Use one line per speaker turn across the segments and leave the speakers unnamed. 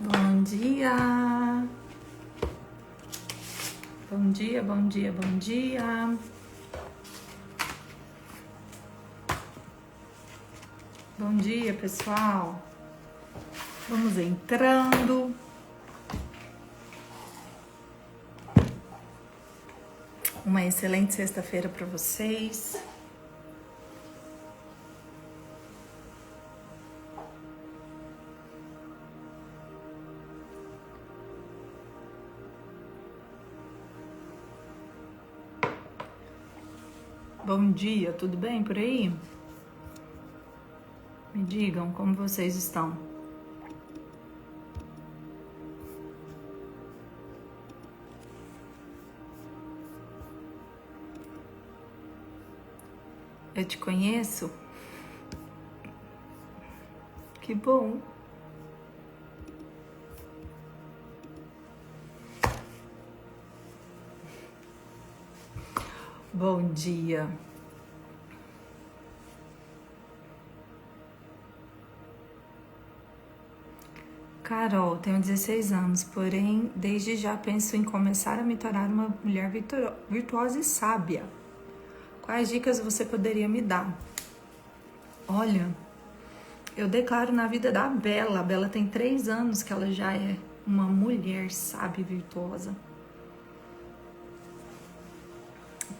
Bom dia! Bom dia, bom dia, bom dia! Bom dia, pessoal! Vamos entrando. Uma excelente sexta-feira para vocês. Bom dia, tudo bem por aí? Me digam como vocês estão. Eu te conheço? Que bom! Bom dia! Carol, tenho 16 anos, porém, desde já penso em começar a me tornar uma mulher virtuosa e sábia. Quais dicas você poderia me dar? Olha, eu declaro na vida da Bela. A Bela tem 3 anos que ela já é uma mulher sábia e virtuosa.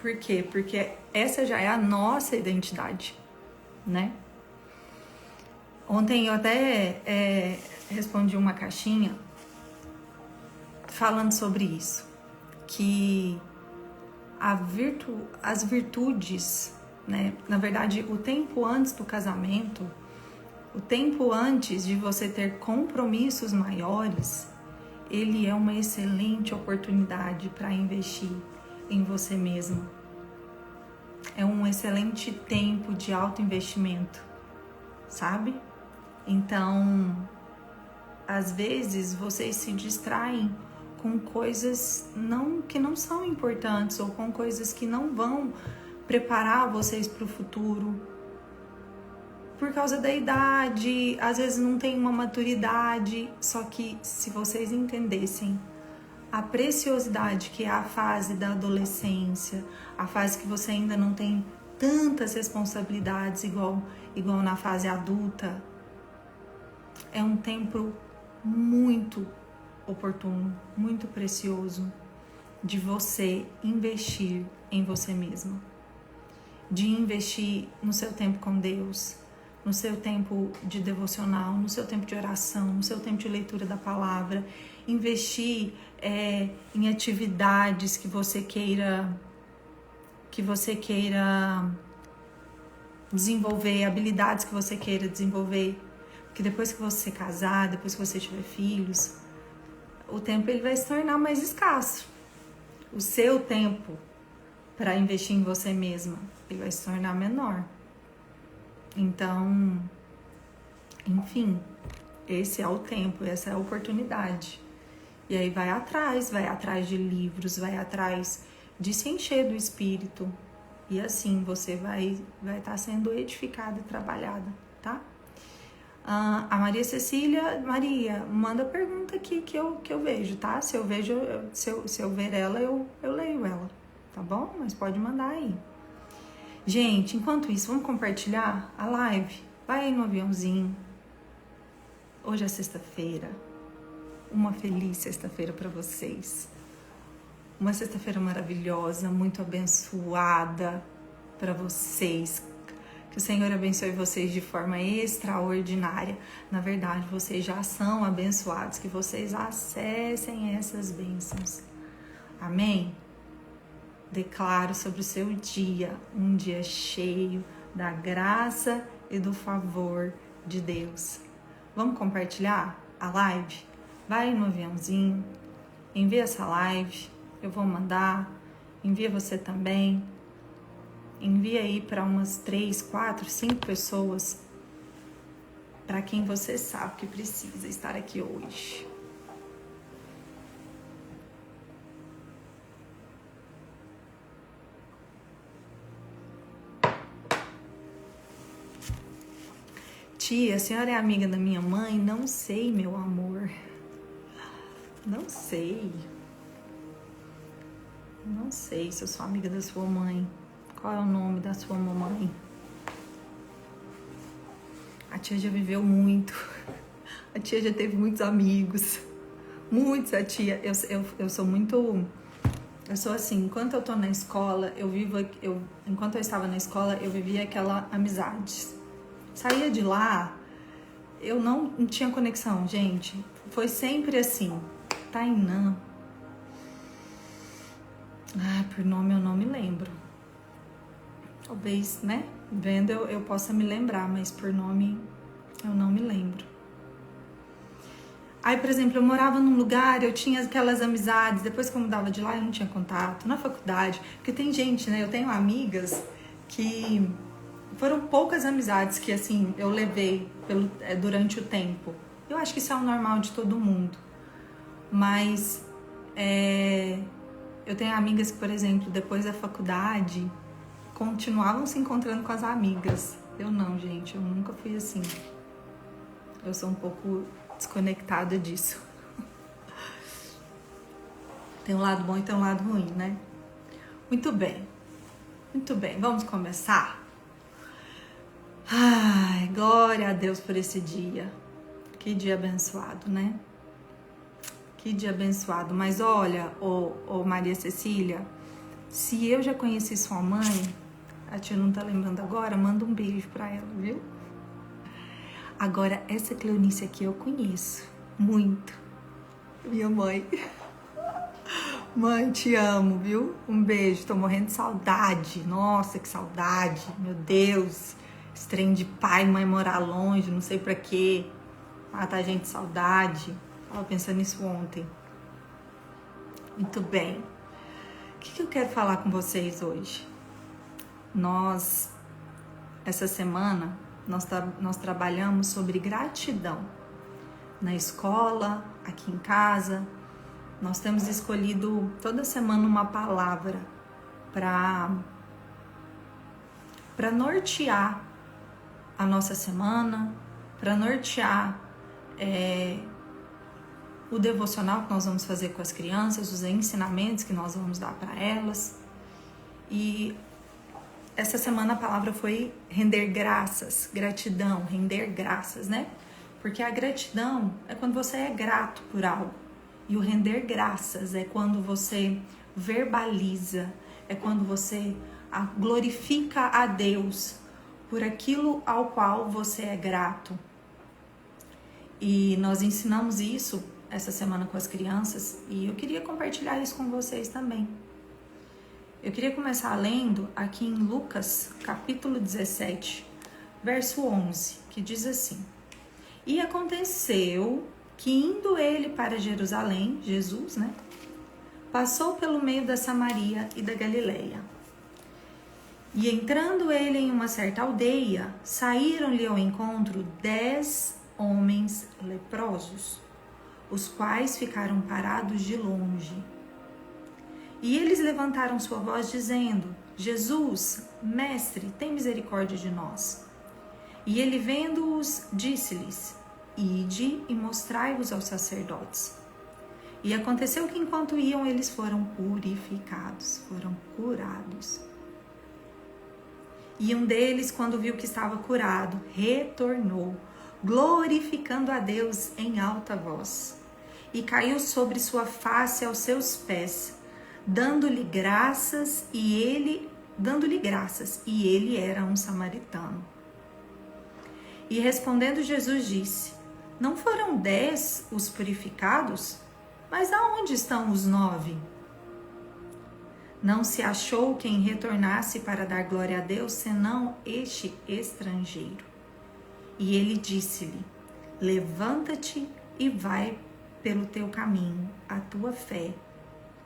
Por quê? Porque essa já é a nossa identidade, né? Ontem eu até respondi uma caixinha falando sobre isso, que as virtudes, né? Na verdade, o tempo antes do casamento, o tempo antes de você ter compromissos maiores, ele é uma excelente oportunidade para investir em você mesmo. É um excelente tempo de autoinvestimento, sabe? Então, às vezes vocês se distraem com coisas que não são importantes ou com coisas que não vão preparar vocês para o futuro. Por causa da idade, às vezes não tem uma maturidade. Só que se vocês entendessem a preciosidade que é a fase da adolescência, a fase que você ainda não tem tantas responsabilidades igual na fase adulta, é um tempo muito oportuno, muito precioso de você investir em você mesmo, de investir no seu tempo com Deus, no seu tempo de devocional, no seu tempo de oração, no seu tempo de leitura da palavra, investir em atividades que você queira desenvolver, habilidades que você queira desenvolver. Porque depois que você casar, depois que você tiver filhos, o tempo ele vai se tornar mais escasso. O seu tempo para investir em você mesma, ele vai se tornar menor. Então, enfim, esse é o tempo, essa é a oportunidade. E aí vai atrás de livros, vai atrás de se encher do Espírito. E assim você vai estar sendo edificada e trabalhada, tá? A Maria Cecília, Maria, manda pergunta aqui que eu vejo, tá? Se eu ver ela, eu leio ela, tá bom? Mas pode mandar aí. Gente, enquanto isso, vamos compartilhar a live? Vai aí no aviãozinho. Hoje é sexta-feira. Uma feliz sexta-feira para vocês. Uma sexta-feira maravilhosa, muito abençoada para vocês. Que o Senhor abençoe vocês de forma extraordinária. Na verdade, vocês já são abençoados, que vocês acessem essas bênçãos. Amém? Declaro sobre o seu dia, um dia cheio da graça e do favor de Deus. Vamos compartilhar a live? Vai no aviãozinho, envia essa live, eu vou mandar, envia você também. Envia aí para umas 3, 4, 5 pessoas para quem você sabe que precisa estar aqui hoje. Tia, a senhora é amiga da minha mãe? Não sei, meu amor. Não sei. Não sei se eu sou amiga da sua mãe. Qual é o nome da sua mamãe? A tia já viveu muito. A tia já teve muitos amigos. Muitos, a tia. Eu sou muito... Eu sou assim, enquanto eu tô na escola, enquanto eu estava na escola, eu vivia aquela amizade. Saía de lá, eu não tinha conexão, gente. Foi sempre assim. Tainã. Por nome eu não me lembro. Talvez, né? Vendo eu possa me lembrar, mas por nome eu não me lembro. Aí, por exemplo, eu morava num lugar, eu tinha aquelas amizades, depois que eu mudava de lá eu não tinha contato, na faculdade, porque tem gente, né, eu tenho amigas que foram poucas amizades que, assim, eu levei durante o tempo. Eu acho que isso é o normal de todo mundo, mas eu tenho amigas que, por exemplo, depois da faculdade, continuavam se encontrando com as amigas. Eu não, gente, eu nunca fui assim. Eu sou um pouco desconectada disso. Tem um lado bom e tem um lado ruim, né? Muito bem, vamos começar? Ai, glória a Deus por esse dia. Que dia abençoado, né? Que dia abençoado. Mas olha, ô Maria Cecília, se eu já conheci sua mãe, a tia não tá lembrando agora, manda um beijo pra ela, viu? Agora, essa Cleonice aqui eu conheço muito. Minha mãe. Mãe, te amo, viu? Um beijo, tô morrendo de saudade. Nossa, que saudade, meu Deus. Esse trem de pai e mãe morar longe, não sei pra quê. Mata a gente de saudade. Tava pensando nisso ontem. Muito bem. O que eu quero falar com vocês hoje? Essa semana, nós trabalhamos sobre gratidão. Na escola, aqui em casa, nós temos escolhido toda semana uma palavra para nortear a nossa semana, para nortear o devocional que nós vamos fazer com as crianças, os ensinamentos que nós vamos dar para elas. E essa semana a palavra foi render graças, gratidão, render graças, né? Porque a gratidão é quando você é grato por algo. E o render graças é quando você verbaliza, é quando você glorifica a Deus por aquilo ao qual você é grato. E nós ensinamos isso essa semana com as crianças e eu queria compartilhar isso com vocês também. Eu queria começar lendo aqui em Lucas, capítulo 17, verso 11, que diz assim: E aconteceu que indo ele para Jerusalém, Jesus, né, passou pelo meio da Samaria e da Galileia. E entrando ele em uma certa aldeia, saíram-lhe ao encontro 10 homens leprosos, os quais ficaram parados de longe. E eles levantaram sua voz dizendo: Jesus, mestre, tem misericórdia de nós. E ele vendo-os, disse-lhes: Ide e mostrai-vos aos sacerdotes. E aconteceu que enquanto iam, eles foram purificados, foram curados. E um deles, quando viu que estava curado, retornou, glorificando a Deus em alta voz. E caiu sobre sua face aos seus pés, dando-lhe graças, e ele era um samaritano. E respondendo Jesus disse: Não foram 10 os purificados? Mas aonde estão os 9? Não se achou quem retornasse para dar glória a Deus, senão este estrangeiro. E ele disse-lhe: Levanta-te e vai pelo teu caminho, a tua fé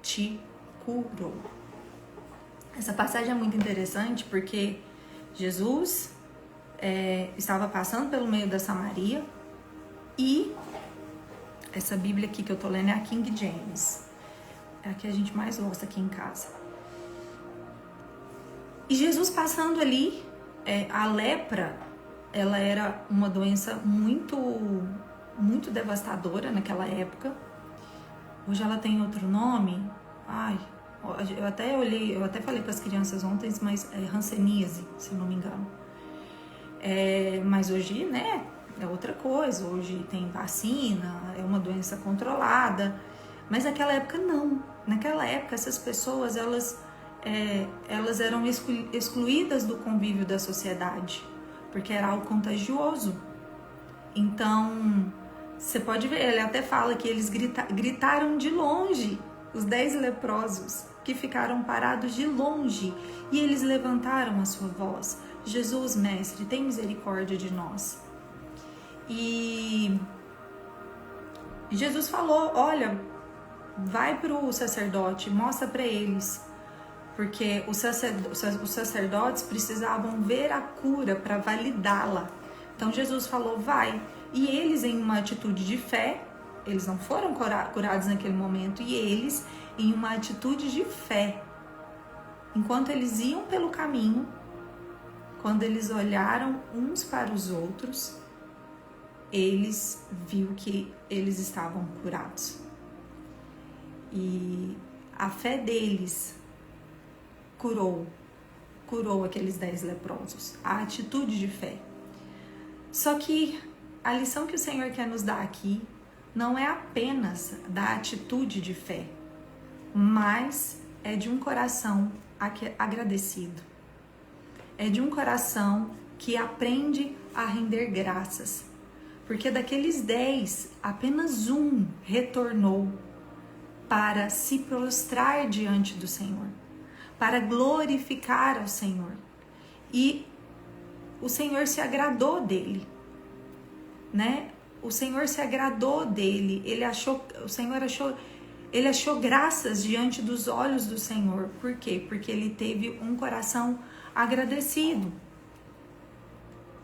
te curou. Essa passagem é muito interessante porque Jesus estava passando pelo meio da Samaria e essa Bíblia aqui que eu tô lendo é a King James, é a que a gente mais gosta aqui em casa. E Jesus passando ali, a lepra, ela era uma doença muito, muito devastadora naquela época. Hoje ela tem outro nome. Ai, eu até falei para as crianças ontem, mas é hanseníase, se eu não me engano. Mas hoje, né, é outra coisa. Hoje tem vacina, é uma doença controlada. Mas naquela época não. Naquela época essas pessoas, elas eram excluídas do convívio da sociedade, porque era algo contagioso. Então, você pode ver, ele até fala que eles gritaram de longe, os 10 leprosos, que ficaram parados de longe, e eles levantaram a sua voz: Jesus, mestre, tem misericórdia de nós. E Jesus falou: olha, vai para o sacerdote, mostra para eles, porque os sacerdotes precisavam ver a cura para validá-la. Então Jesus falou: vai. E eles, em uma atitude de fé, eles não foram curados naquele momento, e eles, em uma atitude de fé, enquanto eles iam pelo caminho, quando eles olharam uns para os outros, eles viram que eles estavam curados. E a fé deles curou aqueles 10 leprosos, a atitude de fé. Só que a lição que o Senhor quer nos dar aqui não é apenas da atitude de fé, mas é de um coração agradecido. É de um coração que aprende a render graças. Porque daqueles 10, apenas um retornou para se prostrar diante do Senhor, para glorificar ao Senhor. E o Senhor se agradou dele, né? O Senhor se agradou dele. Ele achou graças diante dos olhos do Senhor. Por quê? Porque ele teve um coração agradecido.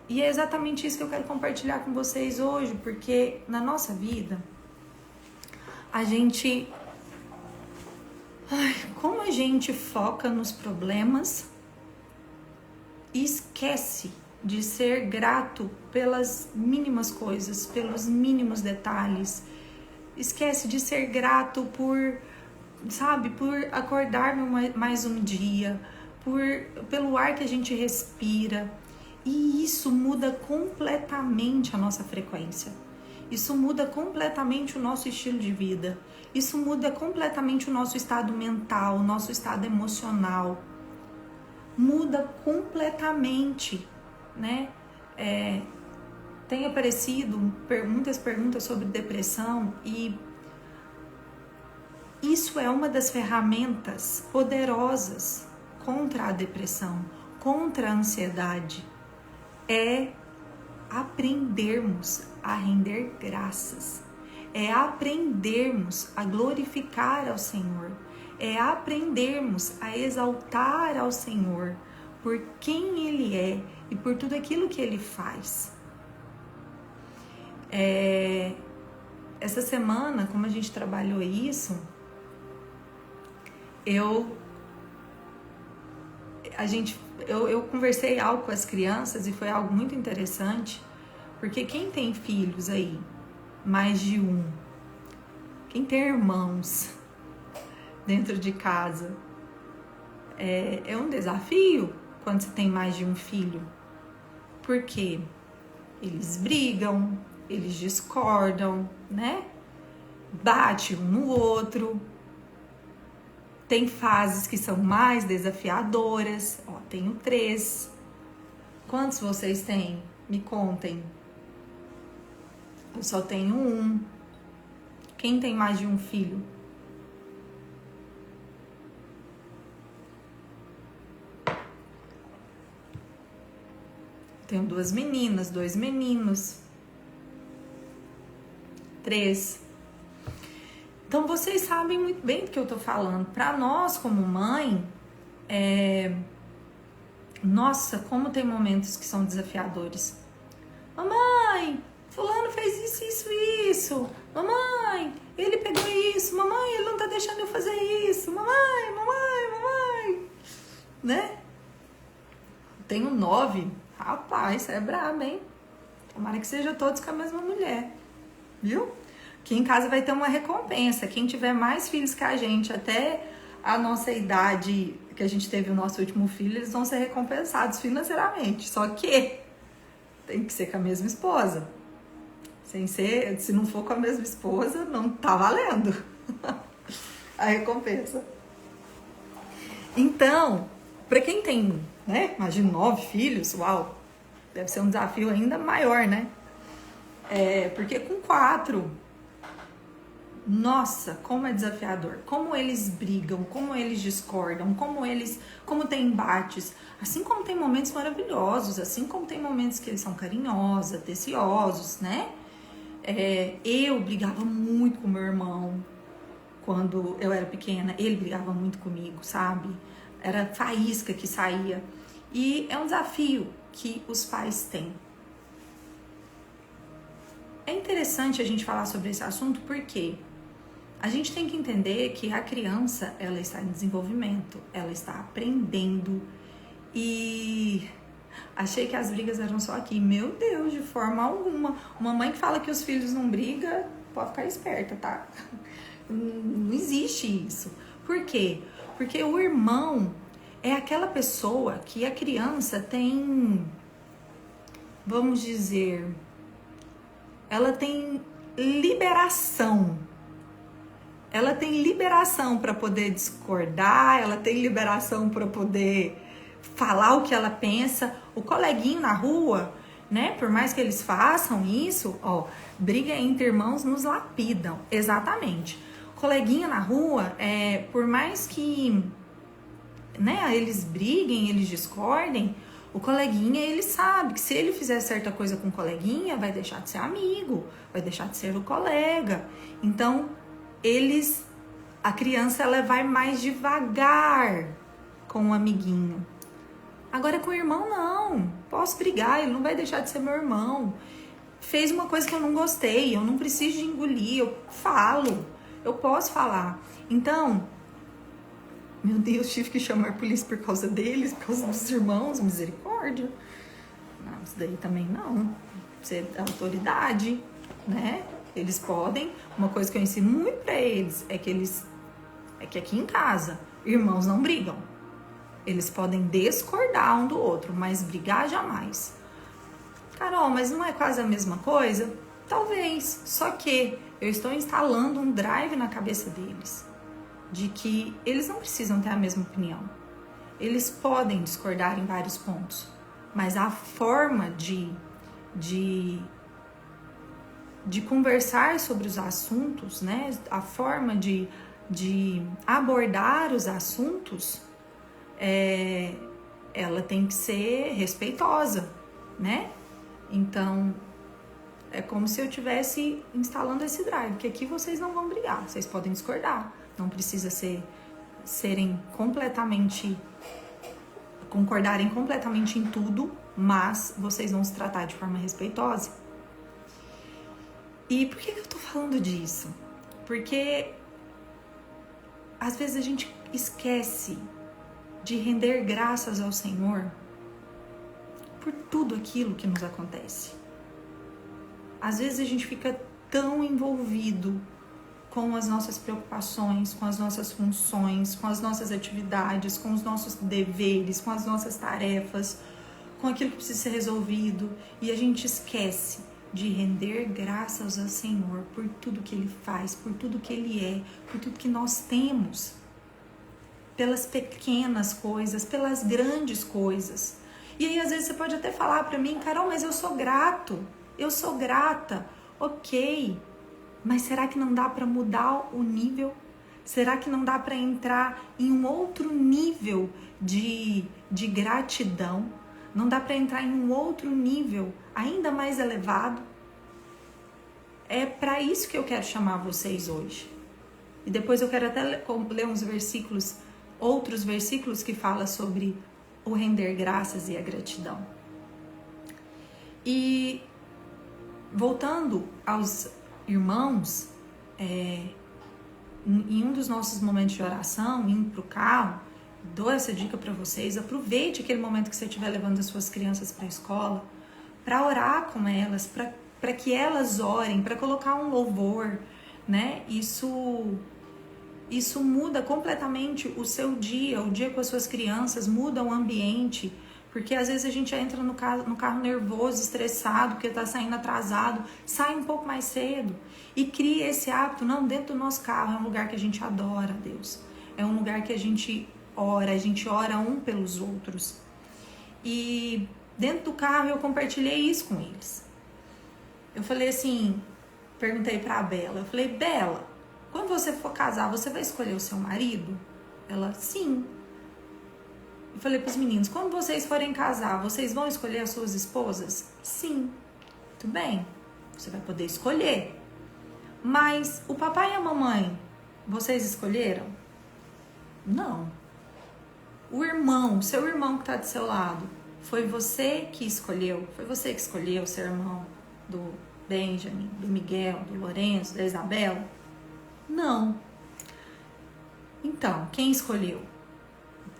E é exatamente isso que eu quero compartilhar com vocês hoje, porque na nossa vida, como a gente foca nos problemas e esquece de ser grato pelas mínimas coisas, pelos mínimos detalhes. Esquece de ser grato por acordar mais um dia, pelo ar que a gente respira. E isso muda completamente a nossa frequência. Isso muda completamente o nosso estilo de vida. Isso muda completamente o nosso estado mental, o nosso estado emocional. Muda completamente, né? Tem aparecido muitas perguntas sobre depressão, e isso é uma das ferramentas poderosas contra a depressão, contra a ansiedade. É aprendermos a render graças, é aprendermos a glorificar ao Senhor, é aprendermos a exaltar ao Senhor por quem Ele é e por tudo aquilo que Ele faz. Essa semana, como a gente trabalhou isso, eu conversei algo com as crianças e foi algo muito interessante, porque quem tem filhos aí, mais de um, quem tem irmãos dentro de casa, é um desafio quando você tem mais de um filho, porque eles brigam, eles discordam, né? Bate um no outro. Tem fases que são mais desafiadoras. Tenho 3. Quantos vocês têm? Me contem. Eu só tenho 1. Quem tem mais de um filho? Tenho 2 meninas, 2 meninos. 3. Então, vocês sabem muito bem do que eu tô falando. Para nós, como mãe, nossa, como tem momentos que são desafiadores. Mamãe, fulano fez isso, isso, isso. Mamãe, ele pegou isso. Mamãe, ele não tá deixando eu fazer isso. Mamãe. Né? Tenho 9. Rapaz, isso é brabo, hein? Tomara que seja todos com a mesma mulher. Viu? que em casa vai ter uma recompensa. Quem tiver mais filhos que a gente, até a nossa idade que a gente teve o nosso último filho, eles vão ser recompensados financeiramente. Só que tem que ser com a mesma esposa. Se não for com a mesma esposa, não tá valendo a recompensa. Então, para quem tem, né, imagina 9 filhos, uau, deve ser um desafio ainda maior, né? Porque com 4, nossa, como é desafiador, como eles brigam, como eles discordam, como tem embates, assim como tem momentos maravilhosos, assim como tem momentos que eles são carinhosos, atenciosos, né? Eu brigava muito com meu irmão quando eu era pequena, ele brigava muito comigo, sabe? Era faísca que saía. E é um desafio que os pais têm. É interessante a gente falar sobre esse assunto porque a gente tem que entender que a criança, ela está em desenvolvimento, ela está aprendendo. E achei que as brigas eram só aqui. Meu Deus, de forma alguma. Uma mãe que fala que os filhos não brigam, pode ficar esperta, tá? Não existe isso. Por quê? Porque o irmão é aquela pessoa que a criança tem, vamos dizer, ela tem liberação. Ela tem liberação para poder discordar, ela tem liberação para poder falar o que ela pensa. O coleguinho na rua, né? Por mais que eles façam isso, ó, briga entre irmãos nos lapidam. Exatamente. Coleguinha na rua, por mais que, né, eles briguem, eles discordem, o coleguinha, ele sabe que se ele fizer certa coisa com o coleguinha, vai deixar de ser amigo, vai deixar de ser o colega. Então, a criança, ela vai mais devagar com o amiguinho. Agora com o irmão, não. Posso brigar, ele não vai deixar de ser meu irmão. Fez uma coisa que eu não gostei, eu não preciso de engolir, eu falo. Eu posso falar. Então, meu Deus, tive que chamar a polícia por causa deles, por causa dos irmãos, misericórdia. Não, isso daí também não. Você é autoridade, né? Eles podem. Uma coisa que eu ensino muito pra eles é que aqui em casa, irmãos não brigam. Eles podem discordar um do outro, mas brigar jamais. Carol, mas não é quase a mesma coisa? Talvez, só que eu estou instalando um drive na cabeça deles, de que eles não precisam ter a mesma opinião. Eles podem discordar em vários pontos, mas a forma de conversar sobre os assuntos, né? A forma de abordar os assuntos, ela tem que ser respeitosa, né? Então, é como se eu estivesse instalando esse drive, que aqui vocês não vão brigar, vocês podem discordar, não precisa serem completamente, concordarem completamente em tudo, mas vocês vão se tratar de forma respeitosa. E por que eu tô falando disso? Porque às vezes a gente esquece de render graças ao Senhor por tudo aquilo que nos acontece. Às vezes a gente fica tão envolvido com as nossas preocupações, com as nossas funções, com as nossas atividades, com os nossos deveres, com as nossas tarefas, com aquilo que precisa ser resolvido, e a gente esquece de render graças ao Senhor por tudo que Ele faz, por tudo que Ele é, por tudo que nós temos, pelas pequenas coisas, pelas grandes coisas. E aí às vezes você pode até falar para mim, Carol, mas eu sou grato, eu sou grata, ok, mas será que não dá para mudar o nível? Será que não dá para entrar em um outro nível de gratidão? Não dá para entrar em um outro nível ainda mais elevado? É para isso que eu quero chamar vocês hoje. E depois eu quero até ler uns versículos, outros versículos que falam sobre o render graças e a gratidão. E voltando aos irmãos, em um dos nossos momentos de oração, indo para o carro, dou essa dica para vocês, aproveite aquele momento que você estiver levando as suas crianças para a escola, para orar com elas, para que elas orem, para colocar um louvor, né? Isso muda completamente o seu dia, o dia com as suas crianças, muda o ambiente, porque às vezes a gente entra no carro nervoso, estressado, porque tá saindo atrasado, sai um pouco mais cedo e cria esse hábito. Não, dentro do nosso carro é um lugar que a gente adora a Deus, é um lugar que a gente ora um pelos outros. E dentro do carro eu compartilhei isso com eles. Eu falei assim, perguntei pra Bela, eu falei, Bela, quando você for casar, você vai escolher o seu marido? Ela, sim. Eu falei pros meninos, quando vocês forem casar, vocês vão escolher as suas esposas? Sim. Muito bem, você vai poder escolher. Mas o papai e a mamãe, vocês escolheram? Não. O irmão, seu irmão que tá do seu lado, foi você que escolheu? Foi você que escolheu o seu irmão? Do Benjamin, do Miguel, do Lourenço, da Isabela? Não. Então, quem escolheu?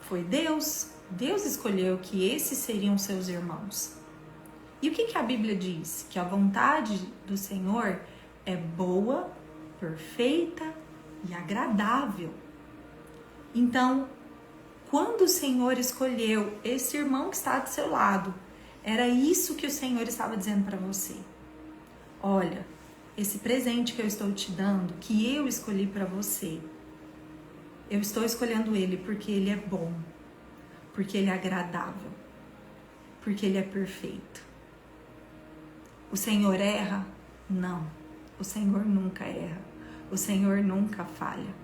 Foi Deus. Deus escolheu que esses seriam seus irmãos. E o que a Bíblia diz? Que a vontade do Senhor é boa, perfeita e agradável. Então, quando o Senhor escolheu esse irmão que está do seu lado, era isso que o Senhor estava dizendo para você. Olha, esse presente que eu estou te dando, que eu escolhi para você, eu estou escolhendo ele porque ele é bom, porque ele é agradável, porque ele é perfeito. O Senhor erra? Não, o Senhor nunca erra, o Senhor nunca falha.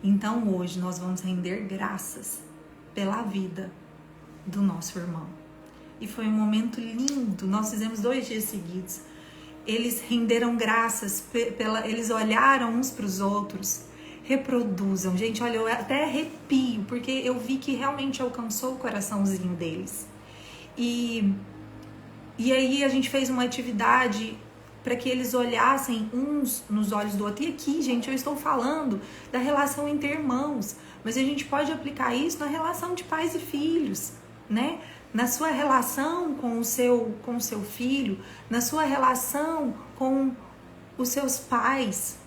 Então hoje nós vamos render graças pela vida do nosso irmão. E foi um momento lindo, nós fizemos 2 dias seguidos. Eles renderam graças, eles olharam uns para os outros, reproduzam. Gente, olha, eu até arrepio, porque eu vi que realmente alcançou o coraçãozinho deles. E aí a gente fez uma atividade para que eles olhassem uns nos olhos do outro. E aqui, gente, eu estou falando da relação entre irmãos, mas a gente pode aplicar isso na relação de pais e filhos, né? Na sua relação com o seu filho, na sua relação com os seus pais.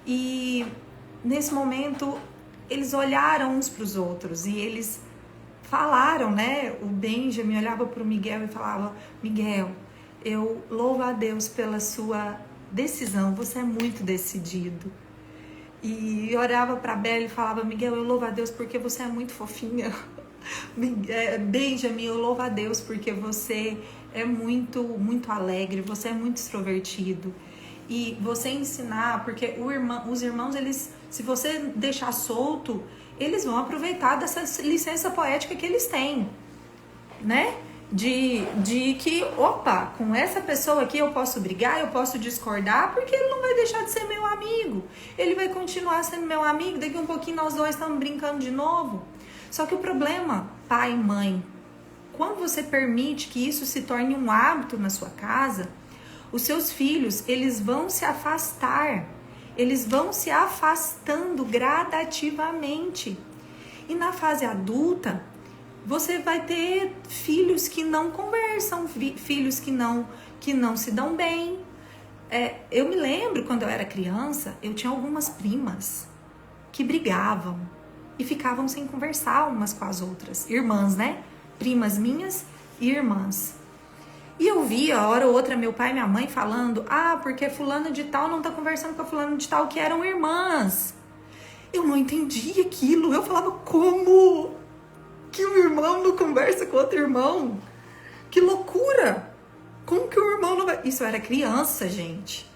E nesse momento, eles olharam uns para os outros e eles falaram, né? O Benjamin olhava para o Miguel e falava, Miguel, eu louvo a Deus pela sua decisão, você é muito decidido. E eu olhava para a Bela e falava, Miguel, eu louvo a Deus porque você é muito fofinha. Benjamin, eu louvo a Deus porque você é muito, muito alegre, você é muito extrovertido. E você ensinar, porque os irmãos, eles, se você deixar solto, eles vão aproveitar dessa licença poética que eles têm, né? De que, opa, com essa pessoa aqui eu posso brigar, eu posso discordar, porque ele não vai deixar de ser meu amigo. Ele vai continuar sendo meu amigo, daqui um pouquinho nós dois estamos brincando de novo. Só que o problema, pai e mãe, quando você permite que isso se torne um hábito na sua casa, os seus filhos, eles vão se afastar, eles vão se afastando gradativamente. E na fase adulta, você vai ter filhos que não conversam, filhos que não se dão bem. Eu me lembro, quando eu era criança, eu tinha algumas primas que brigavam e ficavam sem conversar umas com as outras. Irmãs, né? Primas minhas e irmãs. E eu via, a hora ou outra, meu pai e minha mãe falando, porque fulano de tal não tá conversando com a fulano de tal, que eram irmãs. Eu não entendia aquilo. Eu falava, como que um irmão não conversa com outro irmão? Que loucura! Como que um irmão não vai... Isso eu era criança, gente.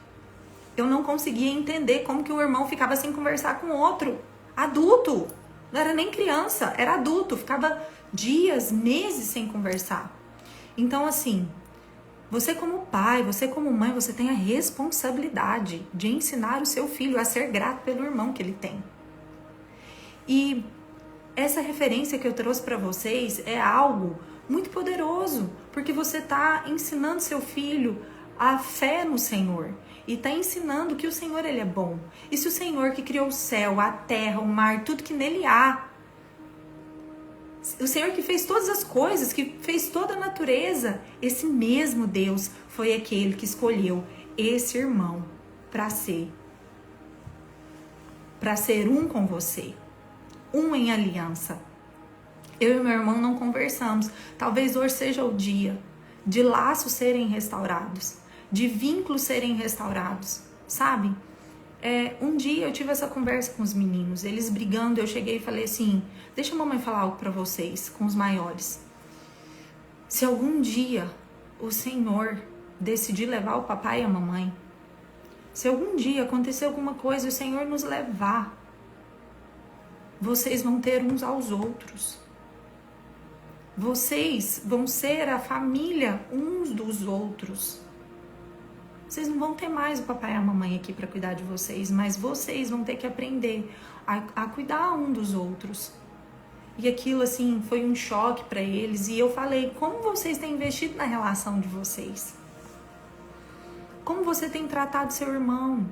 Eu não conseguia entender como que um irmão ficava sem conversar com outro. Adulto. Não era nem criança, era adulto. Ficava dias, meses sem conversar. Então, assim, você como pai, você como mãe, você tem a responsabilidade de ensinar o seu filho a ser grato pelo irmão que ele tem. E essa referência que eu trouxe para vocês é algo muito poderoso, porque você está ensinando seu filho a fé no Senhor e está ensinando que o Senhor, ele é bom. E se o Senhor que criou o céu, a terra, o mar, tudo que nele há, o Senhor que fez todas as coisas, que fez toda a natureza, esse mesmo Deus foi aquele que escolheu esse irmão para ser para ser um com você, um em aliança. Eu e meu irmão não conversamos. Talvez hoje seja o dia de laços serem restaurados, de vínculos serem restaurados, sabe? Um dia eu tive essa conversa com os meninos, eles brigando, eu cheguei e falei assim, deixa a mamãe falar algo pra vocês, com os maiores. Se algum dia o Senhor decidir levar o papai e a mamãe, se algum dia acontecer alguma coisa e o Senhor nos levar, vocês vão ter uns aos outros. Vocês vão ser a família uns dos outros. Vocês não vão ter mais o papai e a mamãe aqui para cuidar de vocês, mas vocês vão ter que aprender a cuidar um dos outros. E aquilo, assim, foi um choque para eles. E eu falei, como vocês têm investido na relação de vocês? Como você tem tratado seu irmão?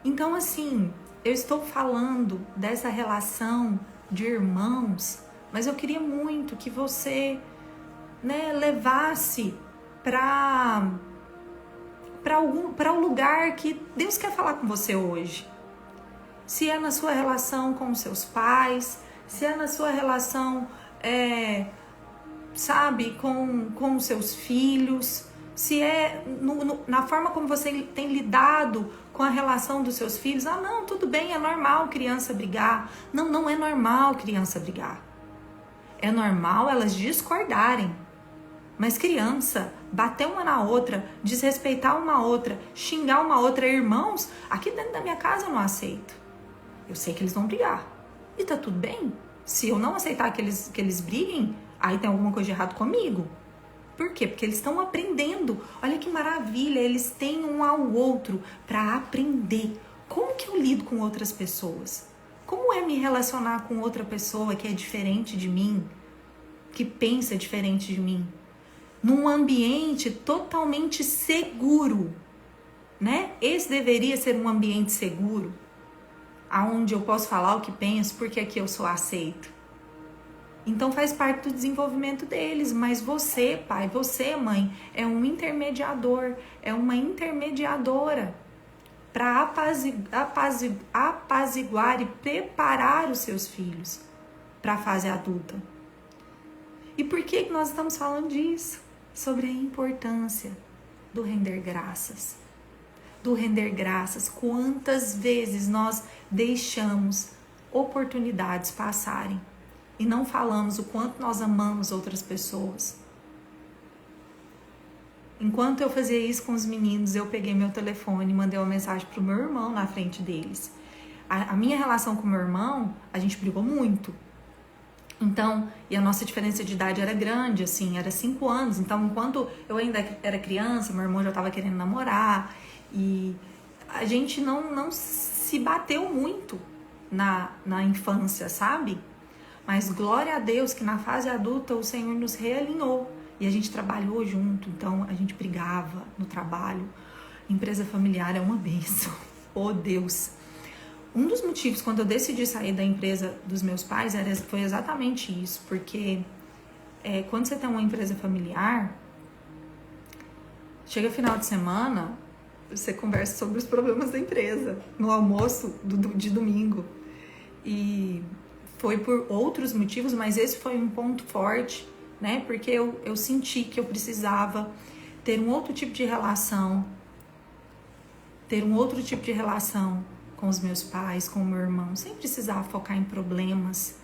Então, assim, eu estou falando dessa relação de irmãos, mas eu queria muito que você, levasse para o lugar que Deus quer falar com você hoje. Se é na sua relação com os seus pais, se é na sua relação, com os seus filhos, se é na forma como você tem lidado com a relação dos seus filhos. Ah, não, tudo bem, é normal criança brigar. Não, não é normal criança brigar. É normal elas discordarem. Mas criança, bater uma na outra, desrespeitar uma outra, xingar uma outra, irmãos, aqui dentro da minha casa eu não aceito. Eu sei que eles vão brigar. E tá tudo bem. Se eu não aceitar que eles briguem, aí tem alguma coisa de errado comigo. Por quê? Porque eles estão aprendendo. Olha que maravilha, eles têm um ao outro para aprender. Como que eu lido com outras pessoas? Como é me relacionar com outra pessoa que é diferente de mim, que pensa diferente de mim? Num ambiente totalmente seguro, né? Esse deveria ser um ambiente seguro, aonde eu posso falar o que penso, porque aqui eu sou aceito. Então faz parte do desenvolvimento deles, mas você, pai, você, mãe, é um intermediador, é uma intermediadora para apaziguar e preparar os seus filhos para a fase adulta. E por que nós estamos falando disso? Sobre a importância do render graças. Do render graças. Quantas vezes nós deixamos oportunidades passarem e não falamos o quanto nós amamos outras pessoas. Enquanto eu fazia isso com os meninos, eu peguei meu telefone e mandei uma mensagem pro meu irmão na frente deles. A minha relação com meu irmão, a gente brigou muito. Então, e a nossa diferença de idade era grande, assim, era 5 anos. Então, enquanto eu ainda era criança, meu irmão já estava querendo namorar. E a gente não se bateu muito na infância, sabe? Mas glória a Deus que na fase adulta o Senhor nos realinhou. E a gente trabalhou junto, então a gente brigava no trabalho. Empresa familiar é uma bênção. Oh, Deus! Um dos motivos quando eu decidi sair da empresa dos meus pais foi exatamente isso, porque quando você tem uma empresa familiar, chega final de semana, você conversa sobre os problemas da empresa, no almoço de domingo. E foi por outros motivos, mas esse foi um ponto forte, né? Porque eu senti que eu precisava ter um outro tipo de relação, com os meus pais, com o meu irmão, sem precisar focar em problemas,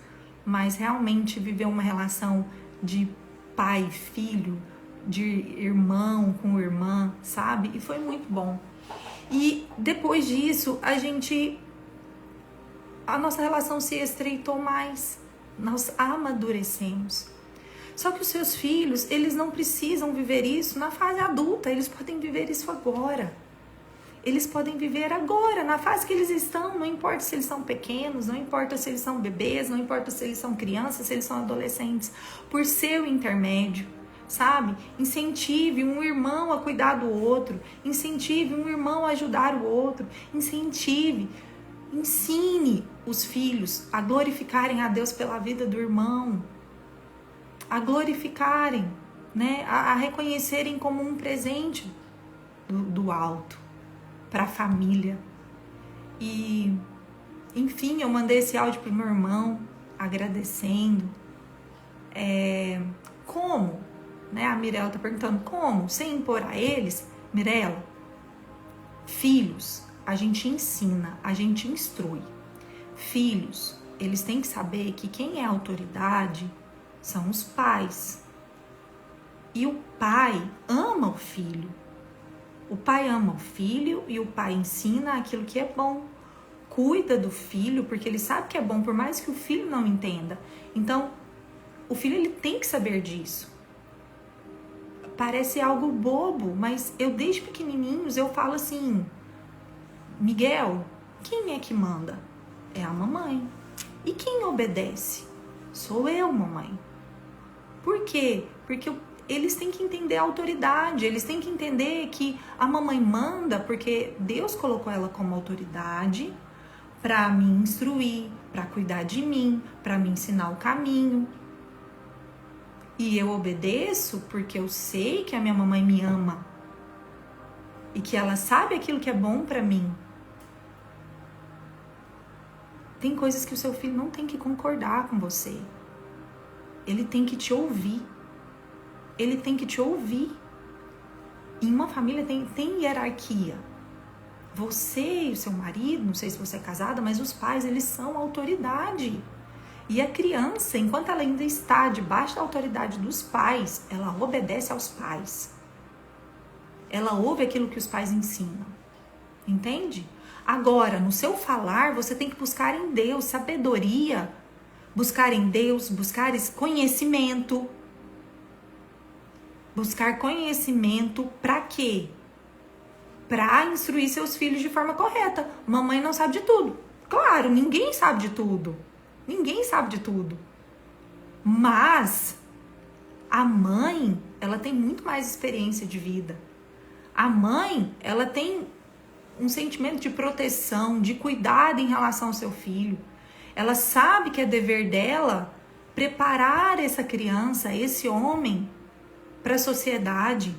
mas realmente viver uma relação de pai, filho, de irmão com irmã, sabe? E foi muito bom. E depois disso, a nossa relação se estreitou mais, nós amadurecemos. Só que os seus filhos, eles não precisam viver isso na fase adulta, eles podem viver isso agora. Eles podem viver agora, na fase que eles estão, não importa se eles são pequenos, não importa se eles são bebês, não importa se eles são crianças, se eles são adolescentes, por seu intermédio, sabe? Incentive um irmão a cuidar do outro, incentive um irmão a ajudar o outro, ensine os filhos a glorificarem a Deus pela vida do irmão, a glorificarem, né? A reconhecerem como um presente do alto para a família. E Enfim, eu mandei esse áudio pro meu irmão, agradecendo. Como? Né? A Mirella tá perguntando, como? Sem impor a eles? Mirella, filhos, a gente ensina, a gente instrui. Filhos, eles têm que saber que quem é autoridade são os pais. E o pai ama o filho. O pai ama o filho e o pai ensina aquilo que é bom. Cuida do filho porque ele sabe que é bom, por mais que o filho não entenda. Então, o filho ele tem que saber disso. Parece algo bobo, mas eu desde pequenininhos eu falo assim, Miguel, quem é que manda? É a mamãe. E quem obedece? Sou eu, mamãe. Por quê? Porque eles têm que entender a autoridade, eles têm que entender que a mamãe manda porque Deus colocou ela como autoridade para me instruir, para cuidar de mim, para me ensinar o caminho. E eu obedeço porque eu sei que a minha mamãe me ama e que ela sabe aquilo que é bom para mim. Tem coisas que o seu filho não tem que concordar com você. Ele tem que te ouvir. Ele tem que te ouvir. Em uma família tem hierarquia. Você e o seu marido, não sei se você é casada, mas os pais, eles são autoridade. E a criança, enquanto ela ainda está debaixo da autoridade dos pais, ela obedece aos pais. Ela ouve aquilo que os pais ensinam. Entende? Agora, no seu falar, você tem que buscar em Deus sabedoria. Buscar em Deus, buscar conhecimento. Buscar conhecimento para quê? Para instruir seus filhos de forma correta. Mamãe não sabe de tudo. Claro, ninguém sabe de tudo. Ninguém sabe de tudo. Mas a mãe, ela tem muito mais experiência de vida. A mãe, ela tem um sentimento de proteção, de cuidado em relação ao seu filho. Ela sabe que é dever dela preparar essa criança, esse homem, para a sociedade.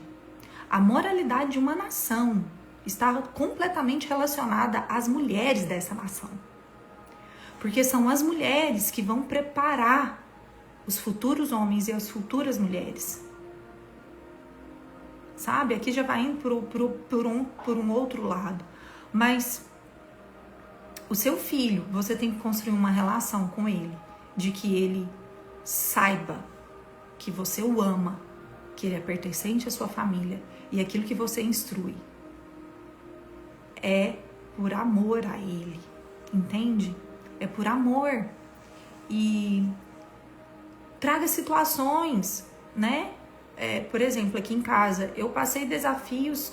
A moralidade de uma nação está completamente relacionada às mulheres dessa nação. Porque são as mulheres que vão preparar os futuros homens e as futuras mulheres. Sabe? Aqui já vai indo por um outro lado. Mas o seu filho, você tem que construir uma relação com ele. De que ele saiba que você o ama. Que ele é pertencente à sua família. E aquilo que você instrui é por amor a ele. Entende? É por amor. E traga situações, né? Por exemplo, aqui em casa, eu passei desafios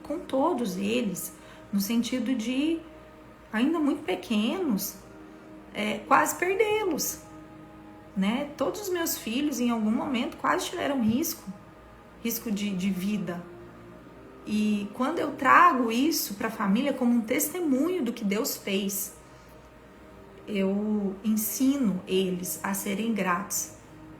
com todos eles, no sentido de, ainda muito pequenos, quase perdê-los, né? Todos os meus filhos, em algum momento, quase tiveram risco de vida. E quando eu trago isso para a família como um testemunho do que Deus fez, eu ensino eles a serem gratos,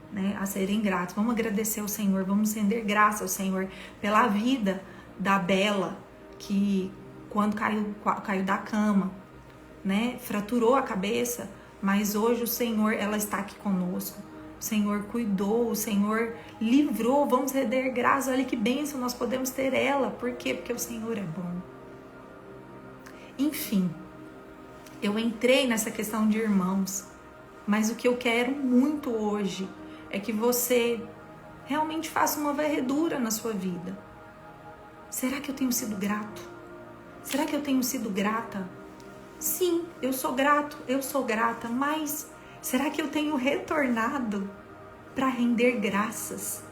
né? A serem gratos. Vamos agradecer ao Senhor, vamos render graça ao Senhor pela vida da Bela, que quando caiu da cama, né? Fraturou a cabeça, mas hoje o Senhor, ela está aqui conosco. O Senhor cuidou, o Senhor livrou, vamos render graça. Olha que bênção nós podemos ter ela. Por quê? Porque o Senhor é bom. Enfim. Eu entrei nessa questão de irmãos, mas o que eu quero muito hoje é que você realmente faça uma varredura na sua vida. Será que eu tenho sido grato? Será que eu tenho sido grata? Sim, eu sou grato, eu sou grata, mas será que eu tenho retornado para render graças?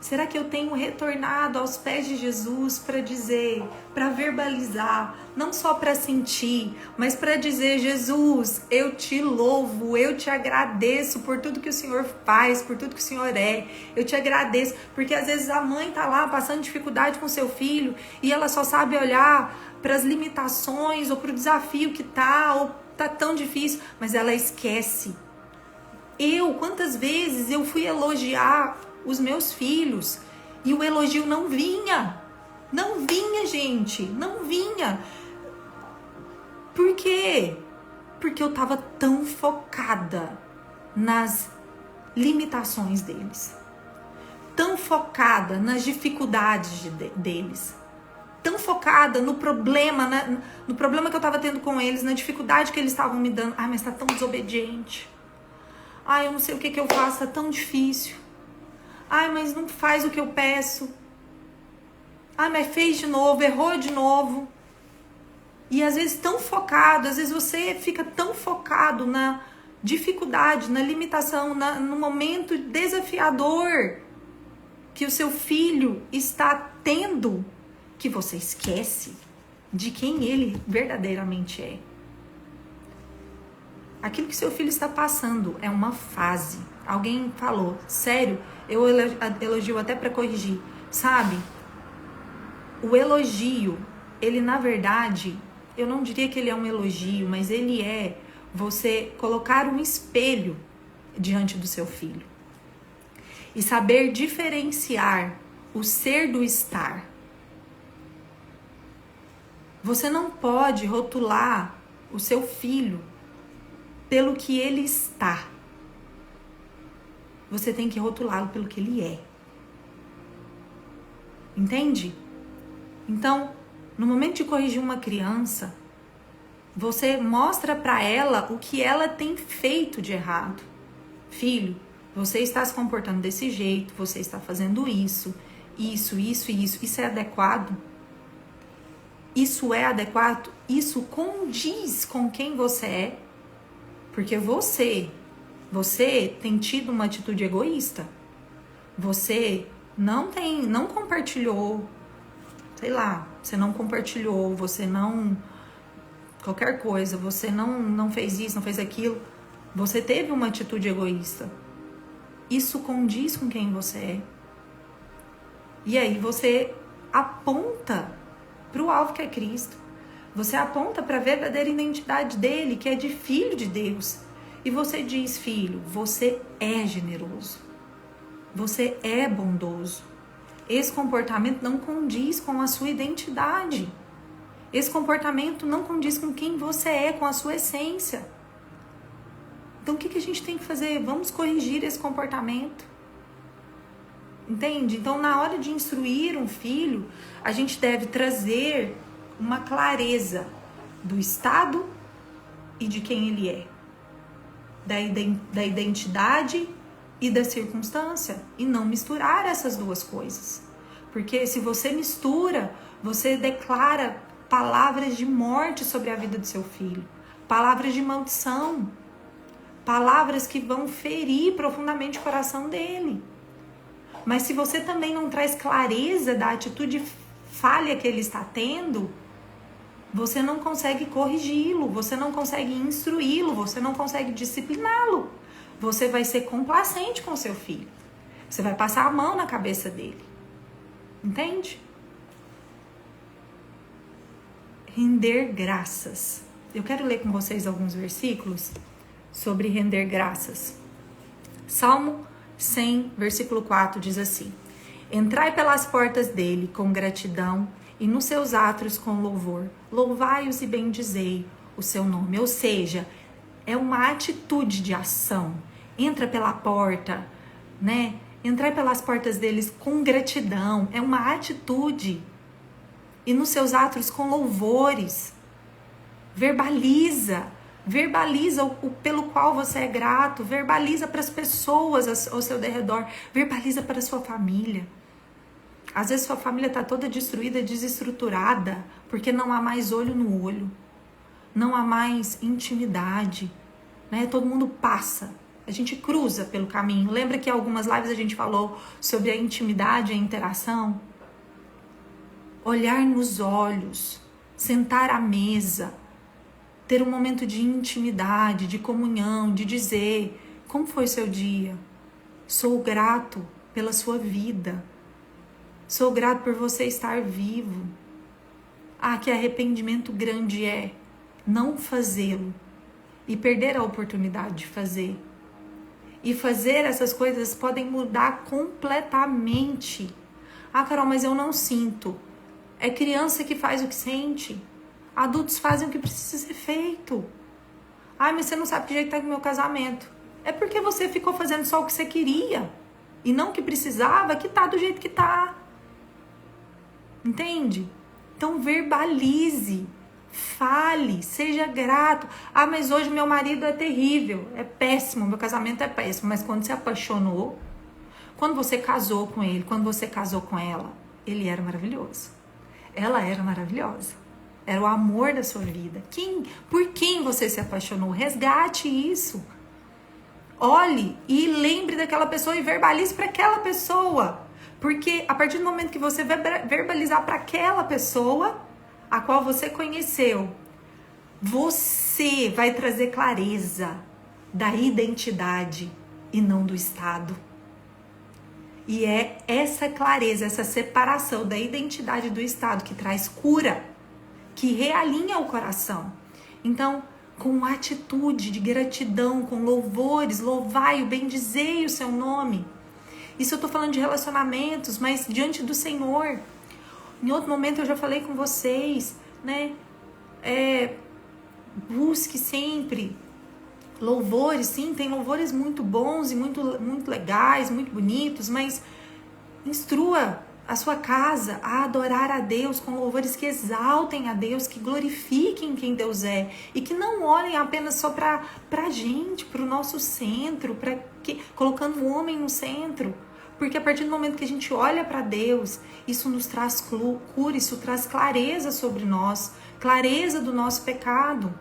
Será que eu tenho retornado aos pés de Jesus para dizer, para verbalizar, não só para sentir, mas para dizer, Jesus, eu te louvo, eu te agradeço por tudo que o Senhor faz, por tudo que o Senhor é. Eu te agradeço, porque às vezes a mãe tá lá passando dificuldade com seu filho e ela só sabe olhar para as limitações ou para o desafio que tá, ou tá tão difícil, mas ela esquece. Quantas vezes eu fui elogiar os meus filhos e o elogio não vinha, gente, não vinha. Por quê? porque eu estava tão focada nas limitações deles, tão focada nas dificuldades deles, tão focada no problema, no problema que eu estava tendo com eles, na dificuldade que eles estavam me dando. Ai, mas tá tão desobediente. Ai, eu não sei o que eu faço, tá tão difícil. Ai, mas não faz o que eu peço. Ai, mas fez de novo, errou de novo. E às vezes tão focado, às vezes você fica tão focado na dificuldade, na limitação, no momento desafiador que o seu filho está tendo, que você esquece de quem ele verdadeiramente é. Aquilo que seu filho está passando é uma fase. Alguém falou, sério, eu elogio até para corrigir, sabe? O elogio, ele na verdade, eu não diria que ele é um elogio, mas ele é você colocar um espelho diante do seu filho e saber diferenciar o ser do estar. Você não pode rotular o seu filho pelo que ele está. Você tem que rotulá-lo pelo que ele é. Entende? Então, no momento de corrigir uma criança, você mostra para ela o que ela tem feito de errado. Filho, você está se comportando desse jeito, você está fazendo isso. Isso é adequado? Isso é adequado? Isso condiz com quem você é? Porque você tem tido uma atitude egoísta. Você não compartilhou, sei lá, você não compartilhou, você não... qualquer coisa, você não fez isso, não fez aquilo. Você teve uma atitude egoísta. Isso condiz com quem você é. E aí você aponta para o alvo que é Cristo. Você aponta para a verdadeira identidade dele, que é de filho de Deus. E você diz, filho, você é generoso. Você é bondoso. Esse comportamento não condiz com a sua identidade. Esse comportamento não condiz com quem você é, com a sua essência. Então, o que a gente tem que fazer? Vamos corrigir esse comportamento. Entende? Então, na hora de instruir um filho, a gente deve trazer uma clareza do estado e de quem ele é. Da identidade e da circunstância. E não misturar essas duas coisas. Porque se você mistura, você declara palavras de morte sobre a vida do seu filho. Palavras de maldição. Palavras que vão ferir profundamente o coração dele. Mas se você também não traz clareza da atitude falha que ele está tendo, você não consegue corrigi-lo, você não consegue instruí-lo, você não consegue discipliná-lo. Você vai ser complacente com seu filho. Você vai passar a mão na cabeça dele. Entende? Render graças. Eu quero ler com vocês alguns versículos sobre render graças. Salmo 100, versículo 4 diz assim: entrai pelas portas dele com gratidão e nos seus átrios com louvor. Louvai-os e bendizei o seu nome. Ou seja, é uma atitude de ação. Entra pela porta, né? Entrai pelas portas deles com gratidão. É uma atitude. E nos seus átrios com louvores. Verbaliza o pelo qual você é grato, verbaliza para as pessoas ao seu derredor, verbaliza para a sua família. Às vezes sua família está toda destruída, desestruturada, porque não há mais olho no olho, não há mais intimidade, né? Todo mundo passa, a gente cruza pelo caminho. Lembra que em algumas lives a gente falou sobre a intimidade, a interação? Olhar nos olhos, sentar à mesa, ter um momento de intimidade, de comunhão, de dizer: como foi seu dia? Sou grato pela sua vida. Sou grato por você estar vivo. Ah, que arrependimento grande é não fazê-lo e perder a oportunidade de fazer. E fazer essas coisas podem mudar completamente. Ah, Carol, mas eu não sinto. É criança que faz o que sente. Adultos fazem o que precisa ser feito. Ai, mas você não sabe que jeito tá com o meu casamento. É porque você ficou fazendo só o que você queria e não o que precisava, que tá do jeito que tá. Entende? Então verbalize, fale, seja grato. Ah, mas hoje meu marido é terrível, é péssimo, meu casamento é péssimo. Mas quando se apaixonou, quando você casou com ele, quando você casou com ela, ele era maravilhoso. Ela era maravilhosa. Era o amor da sua vida. Por quem você se apaixonou? Resgate isso. Olhe e lembre daquela pessoa e verbalize para aquela pessoa. Porque a partir do momento que você verbalizar para aquela pessoa a qual você conheceu, você vai trazer clareza da identidade e não do estado. E é essa clareza, essa separação da identidade do estado que traz cura, que realinha o coração. Então, com atitude de gratidão, com louvores, louvai-o, bendizei o seu nome. Isso eu tô falando de relacionamentos, mas diante do Senhor. Em outro momento eu já falei com vocês, né? Busque sempre louvores, sim, tem louvores muito bons e muito legais, muito bonitos, mas instrua a sua casa a adorar a Deus com louvores que exaltem a Deus, que glorifiquem quem Deus é e que não olhem apenas só pra gente, pro nosso centro, colocando o homem no centro. Porque a partir do momento que a gente olha para Deus, isso nos traz cura, isso traz clareza sobre nós, clareza do nosso pecado.